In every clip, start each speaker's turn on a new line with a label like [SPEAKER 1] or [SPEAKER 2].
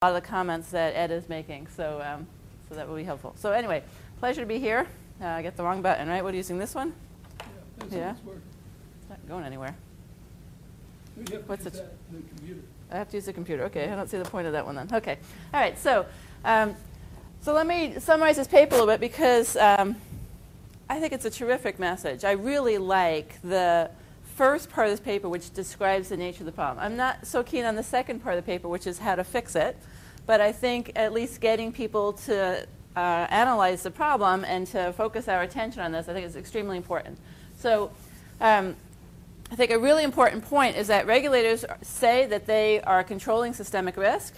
[SPEAKER 1] a lot of the comments that Ed is making, so so that will be helpful. So anyway, pleasure to be here. I get the wrong button, right? What are you using, this one?
[SPEAKER 2] Yeah.
[SPEAKER 1] It's not going anywhere.
[SPEAKER 2] What's the computer?
[SPEAKER 1] I have to use the computer. Okay, I don't see the point of that one then. Okay. All right, so so let me summarize this paper a little bit because I think it's a terrific message. I really like the first part of this paper, which describes the nature of the problem. I'm not so keen on the second part of the paper, which is how to fix it, but I think at least getting people to analyze the problem and to focus our attention on this, I think is extremely important. So I think a really important point is that regulators say that they are controlling systemic risk,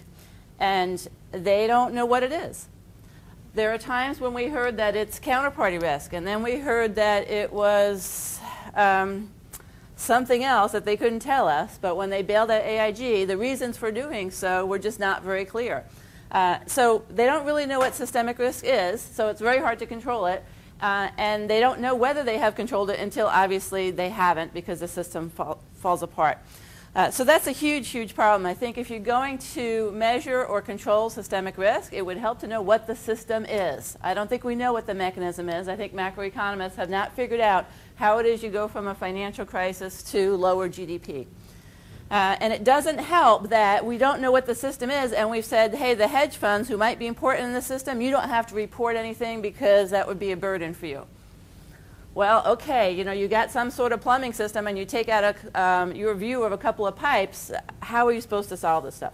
[SPEAKER 1] and they don't know what it is. There are times when we heard that it's counterparty risk, and then we heard that it was something else that they couldn't tell us, but when they bailed out AIG, the reasons for doing so were just not very clear. So they don't really know what systemic risk is, so it's very hard to control it. And they don't know whether they have controlled it until obviously they haven't, because the system falls apart. So that's a huge, huge problem. I think if you're going to measure or control systemic risk, it would help to know what the system is. I don't think we know what the mechanism is. I think macroeconomists have not figured out how it is you go from a financial crisis to lower GDP. And it doesn't help that we don't know what the system is, and we've said, hey, the hedge funds who might be important in the system, you don't have to report anything because that would be a burden for you. Well, okay, you know, you got some sort of plumbing system and you take out your view of a couple of pipes. How are you supposed to solve this stuff?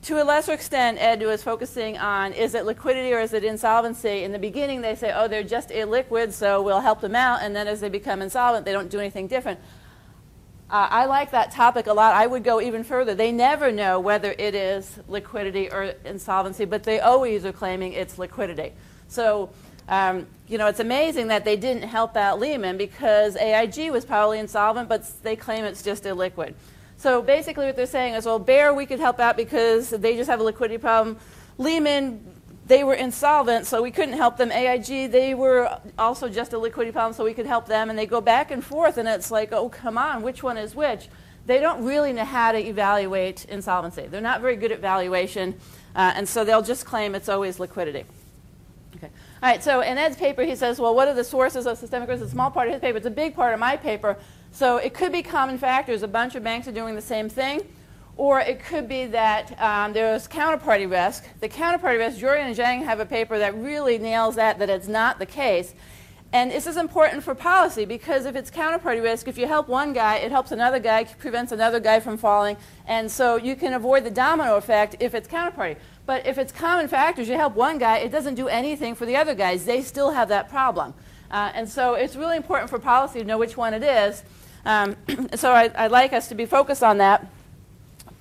[SPEAKER 1] To a lesser extent, Ed was focusing on, is it liquidity or is it insolvency? In the beginning, they say, oh, they're just illiquid, so we'll help them out. And then as they become insolvent, they don't do anything different. I like that topic a lot. I would go even further. They never know whether it is liquidity or insolvency, but they always are claiming it's liquidity. So, you know, it's amazing that they didn't help out Lehman because AIG was probably insolvent, but they claim it's just illiquid. So basically what they're saying is, well, Bear we could help out because they just have a liquidity problem. Lehman, they were insolvent, so we couldn't help them. AIG, they were also just a liquidity problem, so we could help them. And they go back and forth, and it's like, oh, come on, which one is which? They don't really know how to evaluate insolvency. They're not very good at valuation, and so they'll just claim it's always liquidity. Okay. All right, so in Ed's paper, he says, well, what are the sources of systemic risk? It's a small part of his paper. It's a big part of my paper. So it could be common factors. A bunch of banks are doing the same thing. Or it could be that there's counterparty risk. The counterparty risk, Jorgen and Zhang have a paper that really nails that it's not the case. And this is important for policy because if it's counterparty risk, if you help one guy, it helps another guy, prevents another guy from falling. And so you can avoid the domino effect if it's counterparty. But if it's common factors, you help one guy, it doesn't do anything for the other guys. They still have that problem. And so it's really important for policy to know which one it is. So I'd like us to be focused on that.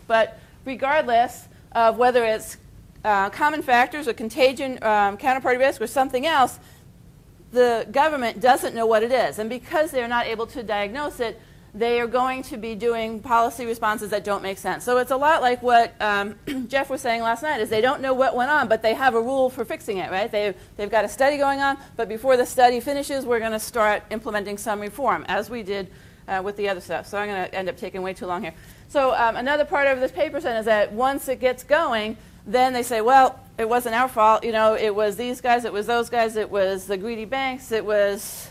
[SPEAKER 1] But regardless of whether it's common factors or contagion, counterparty risk, or something else, the government doesn't know what it is. And because they're not able to diagnose it, they are going to be doing policy responses that don't make sense. So it's a lot like what Jeff was saying last night, is they don't know what went on, but they have a rule for fixing it, right? They've got a study going on, but before the study finishes, we're going to start implementing some reform, as we did with the other stuff. So I'm going to end up taking way too long here. So another part of this paper is that once it gets going, then they say, well, it wasn't our fault. You know, it was these guys, it was those guys, it was the greedy banks, it was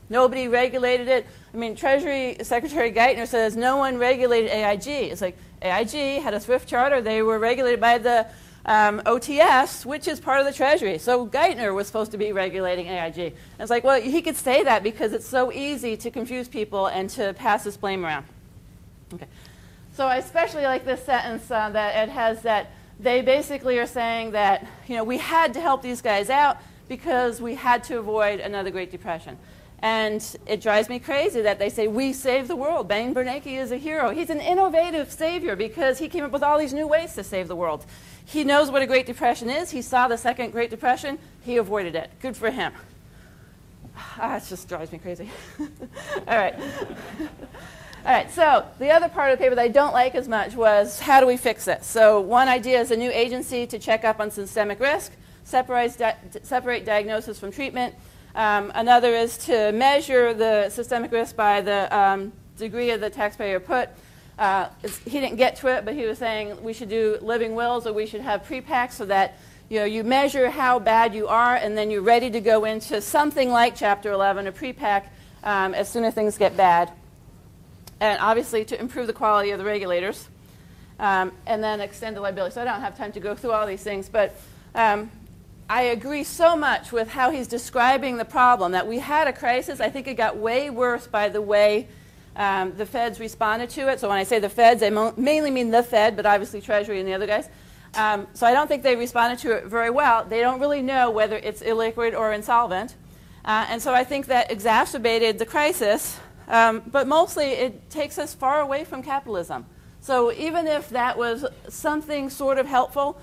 [SPEAKER 1] nobody regulated it. I mean, Treasury Secretary Geithner says no one regulated AIG. It's like AIG had a SWIFT charter. They were regulated by the OTS, which is part of the Treasury. So Geithner was supposed to be regulating AIG. And it's like, well, he could say that because it's so easy to confuse people and to pass this blame around. Okay. So I especially like this sentence that Ed has, that they basically are saying that, you know, we had to help these guys out because we had to avoid another Great Depression. And it drives me crazy that they say, we saved the world. Ben Bernanke is a hero. He's an innovative savior because he came up with all these new ways to save the world. He knows what a Great Depression is. He saw the second Great Depression. He avoided it. Good for him. It just drives me crazy. All right. All right, so the other part of the paper that I don't like as much was how do we fix this? So one idea is a new agency to check up on systemic risk, separate diagnosis from treatment. Another is to measure the systemic risk by the degree of the taxpayer put. He didn't get to it, but he was saying we should do living wills, or we should have pre-packs so that you measure how bad you are, and then you're ready to go into something like Chapter 11, a pre-pack, as soon as things get bad. And obviously to improve the quality of the regulators, and then extend the liability. So I don't have time to go through all these things, but I agree so much with how he's describing the problem, that we had a crisis. I think it got way worse by the way the feds responded to it. So when I say the feds, I mainly mean the Fed, but obviously Treasury and the other guys. So I don't think they responded to it very well. They don't really know whether it's illiquid or insolvent. And so I think that exacerbated the crisis. But mostly it takes us far away from capitalism. So even if that was something sort of helpful,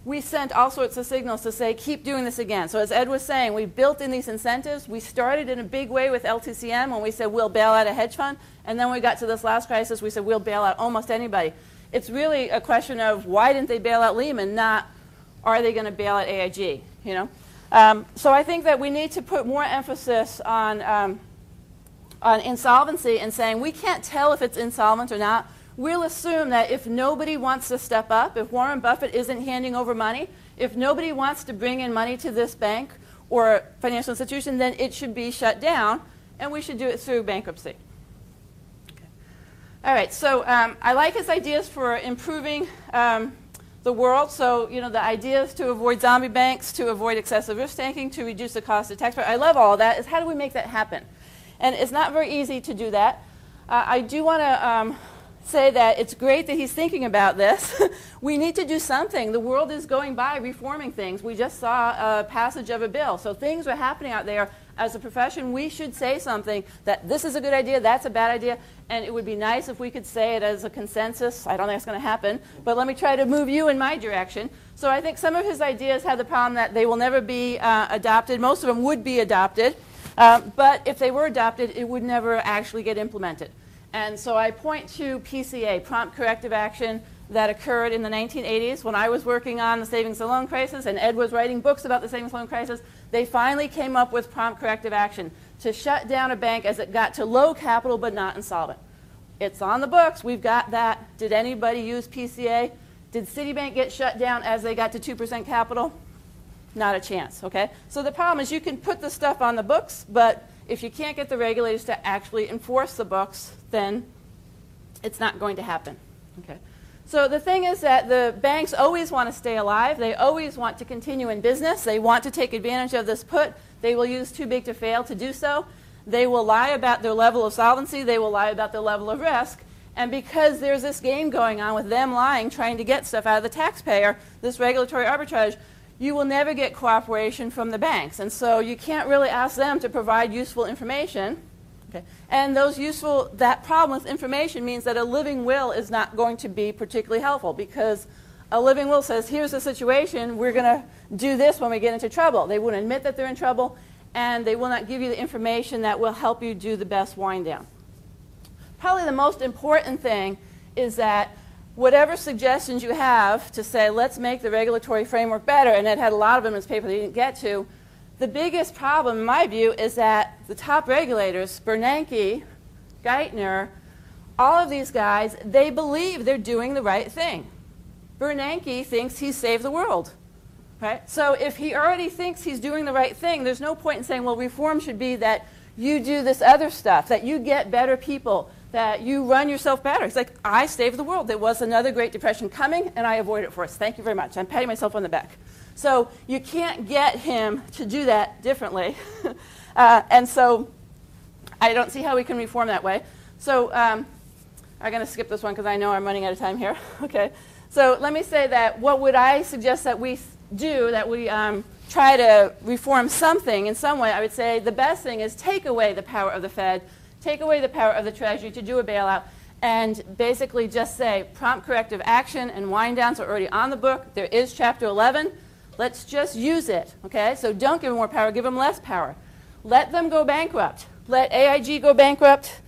[SPEAKER 1] we sent all sorts of signals to say, keep doing this again. So as Ed was saying, we built in these incentives. We started in a big way with LTCM when we said we'll bail out a hedge fund. And then when we got to this last crisis, we said we'll bail out almost anybody. It's really a question of why didn't they bail out Lehman, not are they going to bail out AIG, So I think that we need to put more emphasis on insolvency and saying we can't tell if it's insolvent or not. We'll assume that if nobody wants to step up, if Warren Buffett isn't handing over money, if nobody wants to bring in money to this bank or financial institution, then it should be shut down, and we should do it through bankruptcy. Okay. All right, so I like his ideas for improving the world. So, the ideas to avoid zombie banks, to avoid excessive risk taking, to reduce the cost of taxpayer. I love all of that. Is how do we make that happen? And it's not very easy to do that. I do want to say that it's great that he's thinking about this. We need to do something. The world is going by reforming things. We just saw a passage of a bill. So things are happening out there. As a profession, we should say something that this is a good idea, that's a bad idea, and it would be nice if we could say it as a consensus. I don't think it's going to happen, but let me try to move you in my direction. So I think some of his ideas have the problem that they will never be adopted. Most of them would be adopted. But if they were adopted, it would never actually get implemented. And so I point to PCA, prompt corrective action, that occurred in the 1980s when I was working on the savings and loan crisis and Ed was writing books about the savings and loan crisis. They finally came up with prompt corrective action to shut down a bank as it got to low capital but not insolvent. It's on the books. We've got that. Did anybody use PCA? Did Citibank get shut down as they got to 2% capital? Not a chance, okay? So the problem is you can put the stuff on the books, but if you can't get the regulators to actually enforce the books, then it's not going to happen, okay? So the thing is that the banks always want to stay alive. They always want to continue in business. They want to take advantage of this put. They will use too big to fail to do so. They will lie about their level of solvency. They will lie about their level of risk. And because there's this game going on with them lying, trying to get stuff out of the taxpayer, this regulatory arbitrage, you will never get cooperation from the banks. And so you can't really ask them to provide useful information. Okay. And that problem with information means that a living will is not going to be particularly helpful because a living will says, here's the situation, we're going to do this when we get into trouble. They won't admit that they're in trouble, and they will not give you the information that will help you do the best wind down. Probably the most important thing is that whatever suggestions you have to say, let's make the regulatory framework better, and Ed had a lot of them in his paper that he didn't get to, the biggest problem, in my view, is that the top regulators, Bernanke, Geithner, all of these guys, they believe they're doing the right thing. Bernanke thinks he's saved the world. Right? So if he already thinks he's doing the right thing, there's no point in saying, well, reform should be that you do this other stuff, that you get better people, that you run yourself better. It's like, I saved the world. There was another Great Depression coming, and I avoided it for us. Thank you very much. I'm patting myself on the back. So you can't get him to do that differently. And so I don't see how we can reform that way. So I'm going to skip this one because I know I'm running out of time here. Okay. So let me say that what would I suggest that we do, that we try to reform something in some way, I would say the best thing is take away the power of the Fed, take away the power of the Treasury to do a bailout, and basically just say prompt corrective action and wind downs are already on the book. There is Chapter 11. Let's just use it, okay? So don't give them more power, give them less power. Let them go bankrupt. Let AIG go bankrupt.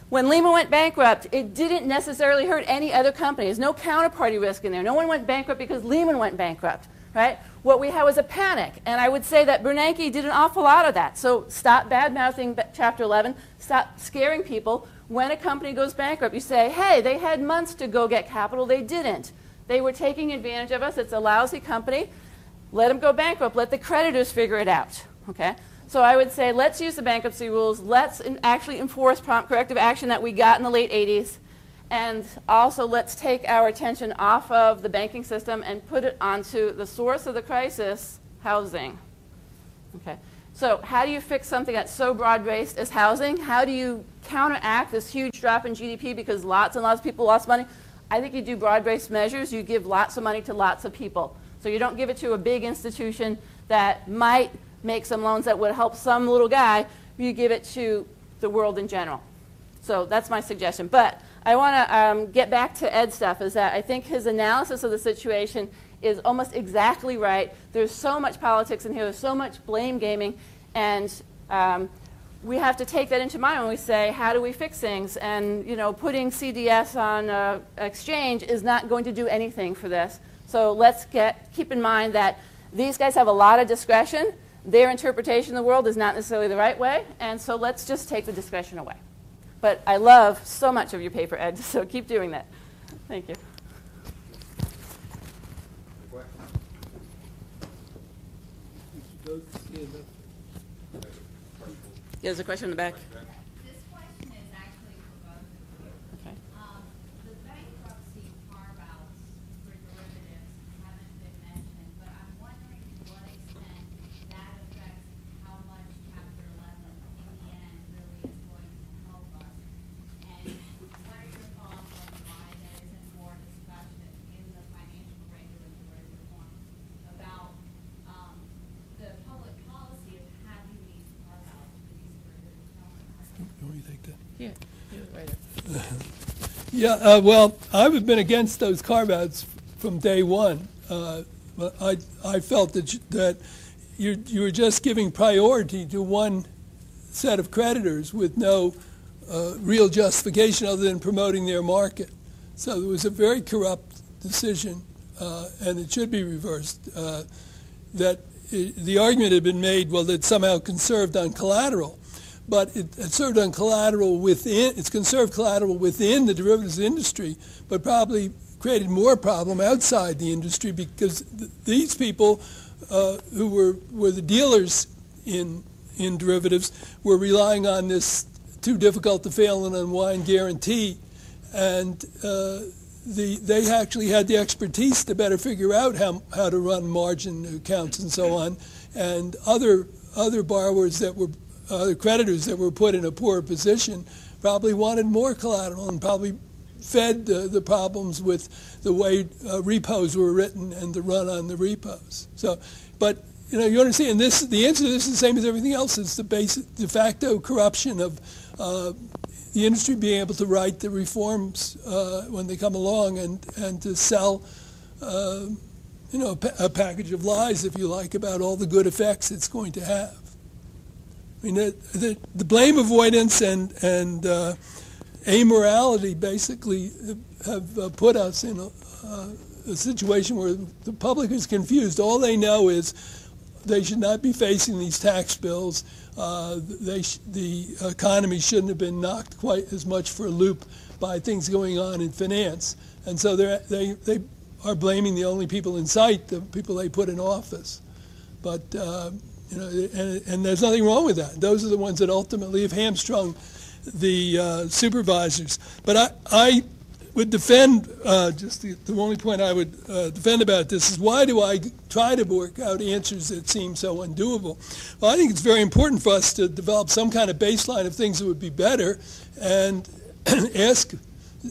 [SPEAKER 1] When Lehman went bankrupt, it didn't necessarily hurt any other company. There's no counterparty risk in there. No one went bankrupt because Lehman went bankrupt. right? What we had was a panic, and I would say that Bernanke did an awful lot of that. So stop bad-mouthing Chapter 11, stop scaring people. When a company goes bankrupt, you say, hey, they had months to go get capital, they didn't. They were taking advantage of us, it's a lousy company. Let them go bankrupt, let the creditors figure it out, okay? So I would say let's use the bankruptcy rules, let's actually enforce prompt corrective action that we got in the late 80s, and also let's take our attention off of the banking system and put it onto the source of the crisis, housing. Okay. So how do you fix something that's so broad-based as housing? How do you counteract this huge drop in GDP because lots and lots of people lost money? I think you do broad-based measures. You give lots of money to lots of people. So you don't give it to a big institution that might make some loans that would help some little guy. You give it to the world in general. So that's my suggestion. But I want to get back to Ed's stuff, is that I think his analysis of the situation is almost exactly right. There's so much politics in here. There's so much blame gaming. And we have to take that into mind when we say, how do we fix things? And putting CDS on exchange is not going to do anything for this. So let's keep in mind that these guys have a lot of discretion. Their interpretation of the world is not necessarily the right way. And so let's just take the discretion away. But I love so much of your paper, Ed, so keep doing that. Thank you. There's a question in the back.
[SPEAKER 3] This question is actually for both of you.
[SPEAKER 1] Okay.
[SPEAKER 3] The bankruptcy carve-outs for derivatives haven't been mentioned, but I'm wondering to what extent that affects how much Chapter 11 in the end really is going to help us. And what are your thoughts on why there isn't more discussion in the financial regulatory reform about the public policy of having these carve-outs for these derivatives companies?
[SPEAKER 2] Can we take that?
[SPEAKER 1] Yeah, right.
[SPEAKER 2] Yeah, well, I've been against those carve-outs from day one. I felt that you were just giving priority to one set of creditors with no real justification other than promoting their market. So it was a very corrupt decision, and it should be reversed. That the argument had been made, well, that somehow conserved on collateral. But it served on collateral within, it's conserved collateral within the derivatives industry, but probably created more problem outside the industry because these people who were the dealers in derivatives were relying on this too difficult to fail and unwind guarantee, and they actually had the expertise to better figure out how to run margin accounts and so on, and other borrowers that were other creditors that were put in a poor position probably wanted more collateral and probably fed the problems with the way repos were written and the run on the repos. So, but you understand this. The answer to this is the same as everything else. It's the basic de facto corruption of the industry being able to write the reforms when they come along and to sell. A package of lies, if you like, about all the good effects it's going to have. I mean, the blame avoidance and amorality basically have put us in a situation where the public is confused. All they know is they should not be facing these tax bills. The economy shouldn't have been knocked quite as much for a loop by things going on in finance. And so they are blaming the only people in sight, the people they put in office. But and there's nothing wrong with that. Those are the ones that ultimately have hamstrung the supervisors. But I would defend, just the only point I would defend about this is, why do I try to work out answers that seem so undoable? Well, I think it's very important for us to develop some kind of baseline of things that would be better and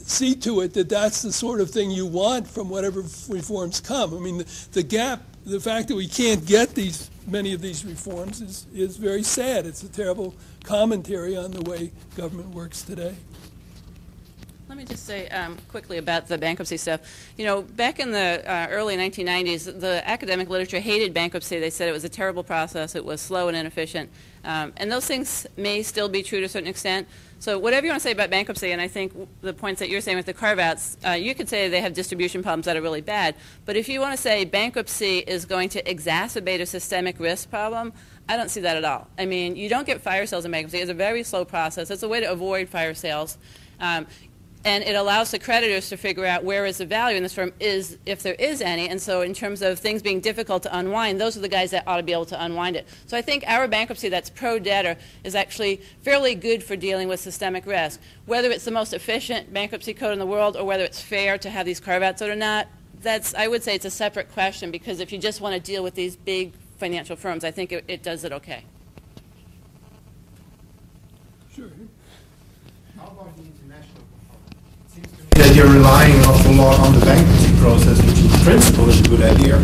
[SPEAKER 2] see to it that that's the sort of thing you want from whatever reforms come. I mean, the gap, the fact that we can't get many of these reforms is very sad. It's a terrible commentary on the way government works today.
[SPEAKER 1] Let me just say quickly about the bankruptcy stuff. You know, back in the early 1990s, the academic literature hated bankruptcy. They said it was a terrible process, it was slow and inefficient. And those things may still be true to a certain extent. So whatever you want to say about bankruptcy, and I think the points that you're saying with the carve-outs, you could say they have distribution problems that are really bad. But if you want to say bankruptcy is going to exacerbate a systemic risk problem, I don't see that at all. I mean, you don't get fire sales in bankruptcy. It's a very slow process. It's a way to avoid fire sales. And it allows the creditors to figure out where is the value in this firm, is if there is any. And so in terms of things being difficult to unwind, those are the guys that ought to be able to unwind it. So I think our bankruptcy that's pro-debtor is actually fairly good for dealing with systemic risk. Whether it's the most efficient bankruptcy code in the world or whether it's fair to have these carve-outs or not, I would say it's a separate question, because if you just want to deal with these big financial firms, I think it does it okay.
[SPEAKER 2] Sure.
[SPEAKER 4] How about the international component? It seems to me that you're relying an awful lot on the bankruptcy process, which in principle is a good idea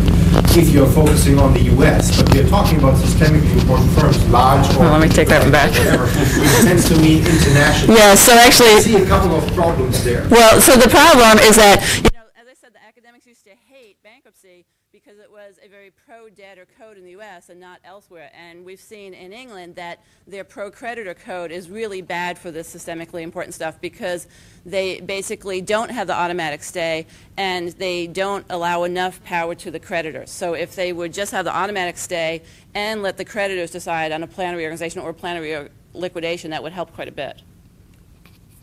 [SPEAKER 4] if you're focusing on the U.S. But we're talking about systemically important firms, large or
[SPEAKER 1] let me take that one back.
[SPEAKER 4] Whatever, which tends to mean international.
[SPEAKER 1] Yeah, so actually,
[SPEAKER 4] I see a couple of problems there.
[SPEAKER 1] well, so the problem is that, you know, as I said, the academics used to hate bankruptcy because it was a very pro-debtor code in the U.S. and not elsewhere. And we've seen in England that their pro-creditor code is really bad for this systemically important stuff, because they basically don't have the automatic stay and they don't allow enough power to the creditors. So if they would just have the automatic stay and let the creditors decide on a plan of reorganization or plan of liquidation, that would help quite a bit.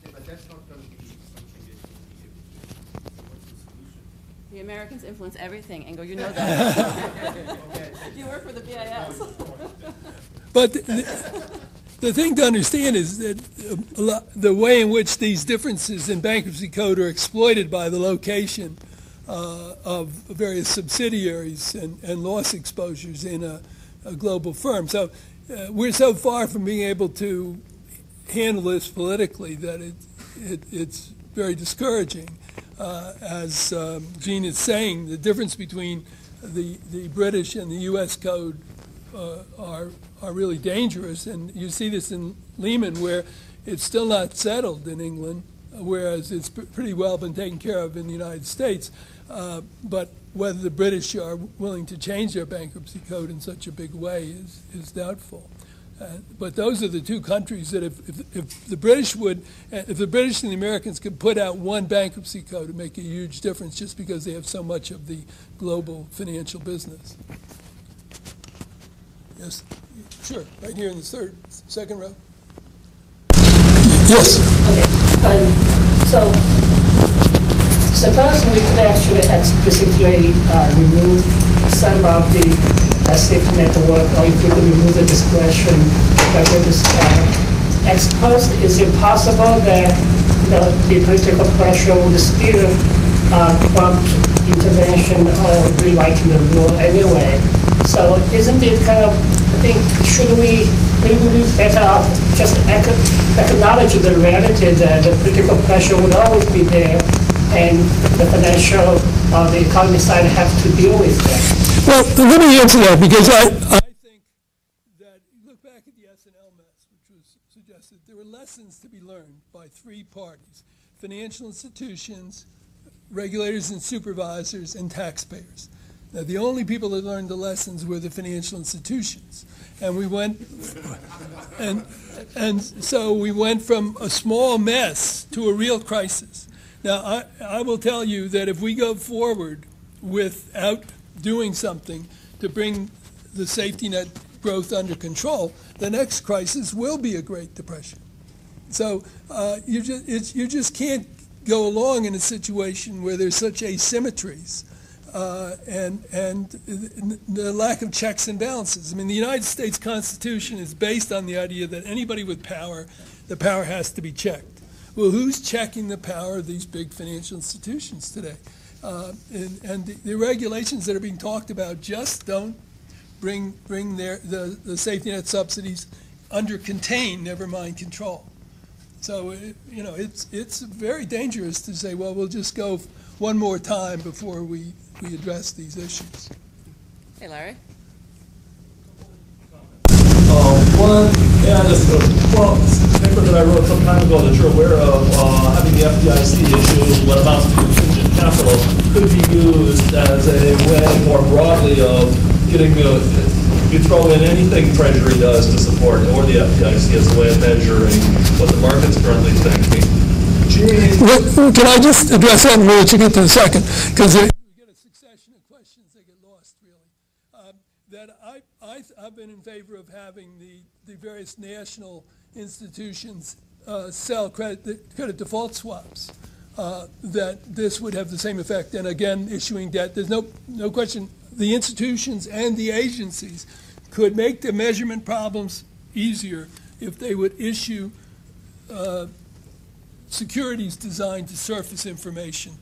[SPEAKER 4] Yeah, but that's not going to be something that you need. So what's the solution?
[SPEAKER 1] The Americans influence everything, Ingo, you know that.
[SPEAKER 4] Okay.
[SPEAKER 1] You work for the BIS.
[SPEAKER 2] But the thing to understand is that the way in which these differences in bankruptcy code are exploited by the location of various subsidiaries and loss exposures in a global firm. So we're so far from being able to handle this politically that it's very discouraging. As Jean is saying, the difference between the British and the U.S. code are really dangerous, and you see this in Lehman, where it's still not settled in England, whereas it's pretty well been taken care of in the United States. But whether the British are willing to change their bankruptcy code in such a big way is doubtful. But those are the two countries that if the British and the Americans could put out one bankruptcy code, it would make a huge difference, just because they have so much of the global financial business. Yes, sure, right here in the second row. Yes.
[SPEAKER 5] Okay. So suppose we could actually explicitly remove some of the safety network, or if we could remove the discretion that we described. Ex post, is it possible that the political pressure would still prompt intervention or rewriting the rule anyway? So isn't it kind of, I think, should we maybe be better off just acknowledge the reality that the political pressure would always be there, and the financial or the economic side have to deal with that?
[SPEAKER 2] Well, let me answer that, because I think that you look back at the S&L mess, which was suggested, there were lessons to be learned by three parties: financial institutions, regulators and supervisors, and taxpayers. Now, the only people that learned the lessons were the financial institutions. And we went, and so we went from a small mess to a real crisis. Now, I will tell you that if we go forward without doing something to bring the safety net growth under control, the next crisis will be a Great Depression. So you just can't go along in a situation where there's such asymmetries and the lack of checks and balances. I mean, the United States Constitution is based on the idea that anybody with power, the power has to be checked. Well, who's checking the power of these big financial institutions today? And the regulations that are being talked about just don't bring the safety net subsidies under contain, never mind control. So it's very dangerous to say, well, we'll just go one more time before we address these issues.
[SPEAKER 1] Hey, Larry.
[SPEAKER 6] One, Yeah, just well, this paper that I wrote some time ago that you're aware of, having the FDIC issue what amounts to contingent capital could be used as a way more broadly of getting you throw in anything Treasury does to support, or the FDIC as a way of measuring what the market's currently thinking.
[SPEAKER 2] Can I just address that and we'll let you get to the second? Because we get a succession of questions that get lost, really. I've been in favor of having the various national institutions sell credit default swaps. That this would have the same effect, and again, issuing debt. There's no question. The institutions and the agencies could make the measurement problems easier if they would issue securities designed to surface information.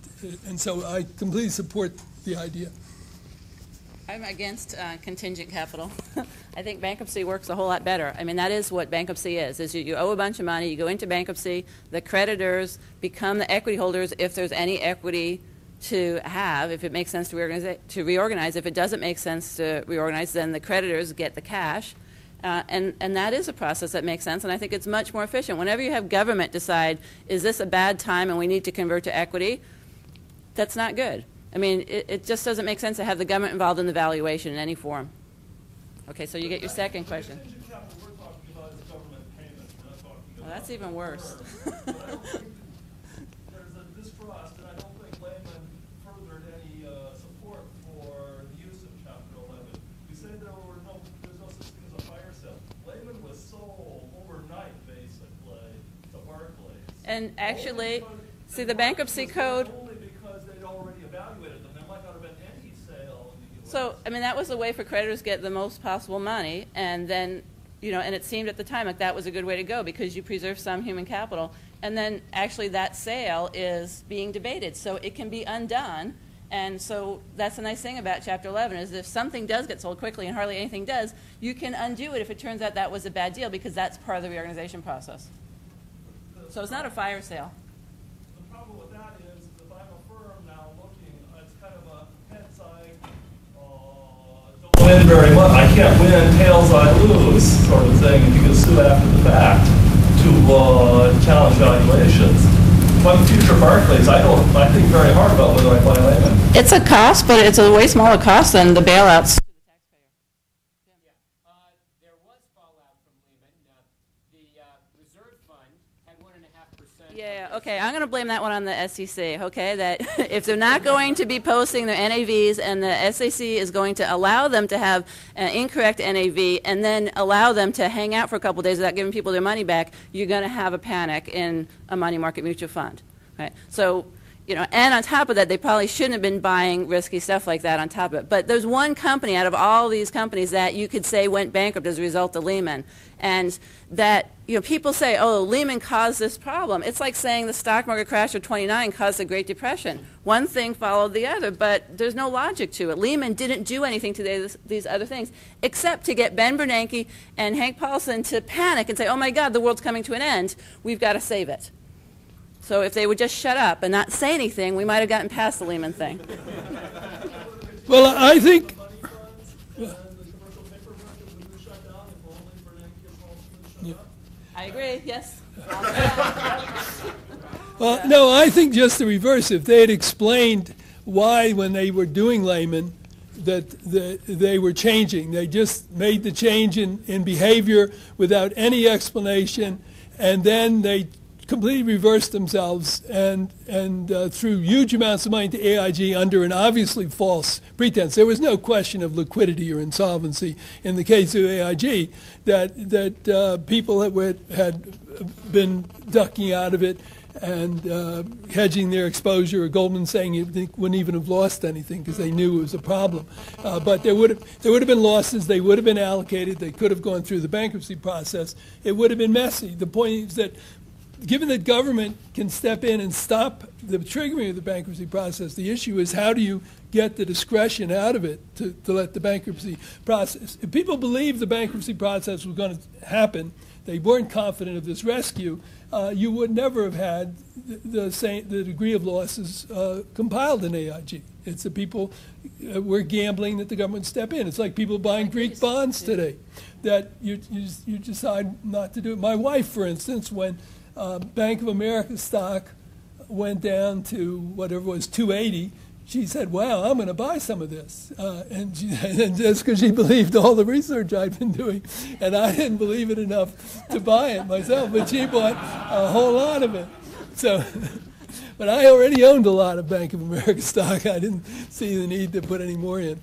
[SPEAKER 2] And so I completely support the idea.
[SPEAKER 1] I'm against contingent capital. I think bankruptcy works a whole lot better. I mean, that is what bankruptcy is you owe a bunch of money, you go into bankruptcy, the creditors become the equity holders if there's any equity to have, if it makes sense to reorganize. If it doesn't make sense to reorganize, then the creditors get the cash. And that is a process that makes sense, and I think it's much more efficient. Whenever you have government decide, is this a bad time and we need to convert to equity, that's not good. I mean, it just doesn't make sense to have the government involved in the valuation in any form. Okay, so you get your second question.
[SPEAKER 6] Contingent capital we're talking about is government payments. We're not talking about.
[SPEAKER 1] Well, that's even worse.
[SPEAKER 6] There's a distrust, and I don't think Lehman furthered any support for the use of Chapter 11. We say there's no such thing as a fire sale. Lehman was sold overnight, basically, to Barclays.
[SPEAKER 1] And actually, see, the bankruptcy code.
[SPEAKER 6] Only because they'd already evaluated them. There might not have been any sale in the U.S.
[SPEAKER 1] So, I mean, that was the way for creditors to get the most possible money, and then, and it seemed at the time like that was a good way to go because you preserve some human capital. And then actually that sale is being debated, so it can be undone. And so that's the nice thing about Chapter 11 is if something does get sold quickly and hardly anything does, you can undo it if it turns out that was a bad deal because that's part of the reorganization process. So it's not a fire sale.
[SPEAKER 6] The problem with that is if I'm a firm now looking, it's kind of a heads I don't win very much. I can't win, tails I lose sort of thing, and you can sue after the fact to challenge valuations. If I'm future Barclays, I think very hard about whether I buy Lehman.
[SPEAKER 1] It's a cost, but it's a way smaller cost than the bailouts.
[SPEAKER 7] There was fallout from Lehman. The reserve fund had 1.5%.
[SPEAKER 1] Yeah, okay, I'm going to blame that one on the SEC, okay, that if they're not going to be posting their NAVs and the SEC is going to allow them to have an incorrect NAV and then allow them to hang out for a couple of days without giving people their money back, you're going to have a panic in a money market mutual fund, right? So, and on top of that, they probably shouldn't have been buying risky stuff like that on top of it. But there's one company out of all these companies that you could say went bankrupt as a result of Lehman. And that, people say, oh, Lehman caused this problem. It's like saying the stock market crash of '29 caused the Great Depression. One thing followed the other, but there's no logic to it. Lehman didn't do anything to these other things, except to get Ben Bernanke and Hank Paulson to panic and say, oh my God, the world's coming to an end. We've got to save it. So if they would just shut up and not say anything, we might have gotten past the Lehman thing.
[SPEAKER 2] Well, I think.
[SPEAKER 1] I agree, yes.
[SPEAKER 2] Well, no, I think just the reverse. If they had explained why, when they were doing Lehman, that they were changing. They just made the change in behavior without any explanation, and then they completely reversed themselves and threw huge amounts of money to AIG under an obviously false pretense. There was no question of liquidity or insolvency in the case of AIG, that people that had been ducking out of it and hedging their exposure, or Goldman saying they wouldn't even have lost anything because they knew it was a problem. But there would have been losses. They would have been allocated. They could have gone through the bankruptcy process. It would have been messy. The point is that given that government can step in and stop the triggering of the bankruptcy process, the issue is how do you get the discretion out of it to let the bankruptcy process. If people believed the bankruptcy process was going to happen, they weren't confident of this rescue, you would never have had the degree of losses compiled in AIG. It's the people we're gambling that the government would step in. It's like people buying Greek bonds today, that you decide not to do it. My wife, for instance, when Bank of America stock went down to whatever it was, 280, she said, "Wow, I'm going to buy some of this," and just because she believed all the research I'd been doing, and I didn't believe it enough to buy it myself, but she bought a whole lot of it. So, but I already owned a lot of Bank of America stock. I didn't see the need to put any more in.